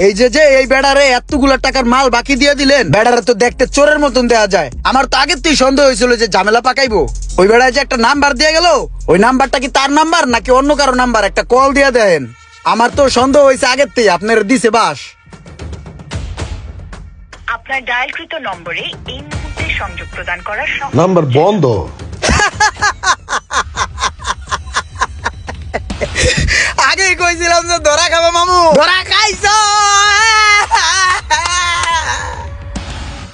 এই যে এই বেড়ারে এতগুলা টাকার মাল বাকি দিয়ে দিলেন, বেড়ারে তো দেখতে চোরের মতন দেয়া যায়। আমার তো আগের থেকে সন্দেহ হয়েছিল যে ঝামেলা পাকাইবো। ওই বেড়ায় যে একটা নাম্বার দিয়ে গেল, ওই নাম্বারটা কি তার নাম্বার নাকি অন্য কারো নাম্বার, একটা কল দিয়ে দেন। আমার তো সন্দেহ হয়েছে আগের থেকে, আপনার দিছে বাস। আপনার ডায়ালকৃত নম্বরে এই মুহূর্তে সংযোগ প্রদান করার নাম্বার বন্ধ। আগেই কইছিলাম যে ধরা খাবো মামু, ধরা খাইছো।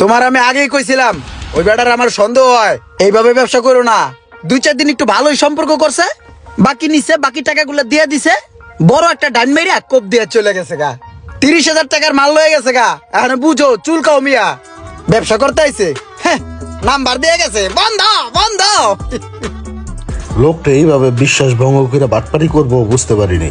তোমার আমি আগেই কইছিলাম ওই বেটার আমার সন্দেহ হয়, এইভাবে ব্যবসা করো না। 2-4 দিন একটু ভালোই সম্পর্ক করছে, বাকি নিছে, বাকি টাকাগুলো দিয়ে দিছে, বড় একটা ডাইন মেরিয়া কোপ দিয়ে চলে গেছে গা। 30,000 টাকার মাল লয়ে গেছে গা। এখন বুঝো চুলকাও মিয়া, ব্যবসা করতে আইছে। নাম্বার দিয়ে গেছে, বন্ধ বন্ধ। লোকটা এইভাবে বিশ্বাস ভঙ্গ করে বাটপারি করবো বুঝতে পারিনি।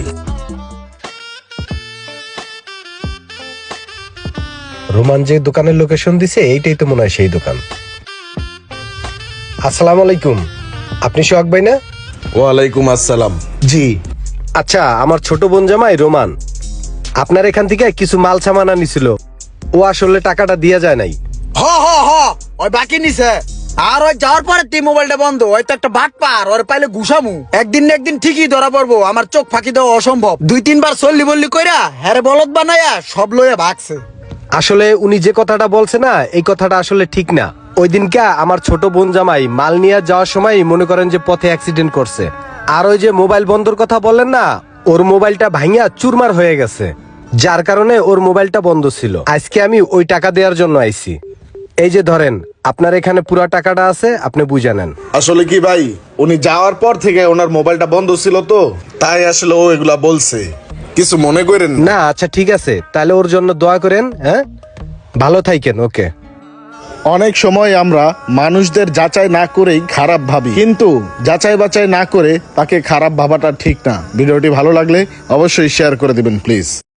রোমান যে দোকানের লোকেশন দিছে এইটাই তো মনে হয় সেই দোকান। আসসালামু আলাইকুম, আপনি সোহাগ ভাই না? ওয়ালাইকুম আসসালাম। জি। আচ্ছা, আমার ছোট বোন জামাই রোমান আপনার এখান থেকে কিছু মাল সামান আনিছিল, ও আসলে টাকাটা দিয়া যায় নাই। হ ওই বাকি নিছে। আর ওই যাওয়ার পরে তি মোবাইলটা বন্ধ, ওই তো একটা বাট পার, ওর পাইলে ঘুষামু। একদিন না একদিন ঠিকই ধরা পড়বো, আমার চোখ ফাঁকি দেওয়া অসম্ভব। 2-3 বার চল্লি বললি কইরা হ্যারে বলদ বানায়া সব লইয়া ভাগছে। আসলে উনি যে কথাটা বলছে না, এই কথাটা আসলে ঠিক না। ওই দিনকে আমার ছোট বোন জামাই মাল নিয়ে যাওয়ার সময় মনে করেন যে পথে অ্যাক্সিডেন্ট করছে। আর ওই যে মোবাইল বন্ধর কথা বললেন না, ওর মোবাইলটা ভাঙিয়া চুরমার হয়ে গেছে, যার কারণে ওর মোবাইলটা বন্ধ ছিল। আজকে আমি ওই টাকা দেওয়ার জন্য আইছি। এই যে ধরেন, আপনার এখানে পুরা টাকাটা আছে, আপনি বুঝে নেন। আসলে কি ভাই, উনি যাওয়ার পর থেকে ওনার মোবাইলটা বন্ধ ছিল তো, তাই আসলে ও এগুলা বলছে, কিছু মনে করেন না। না আচ্ছা ঠিক আছে, তাহলে ওর জন্য দোয়া করেন। হ্যাঁ, ভালো থাকেন। ওকে। অনেক সময় আমরা মানুষদের যাচাই না করেই খারাপ ভাবি, কিন্তু যাচাই বাছাই না করে তাকে খারাপ ভাবাটা ঠিক না। ভিডিওটি ভালো লাগলে অবশ্যই শেয়ার করে দিবেন প্লিজ।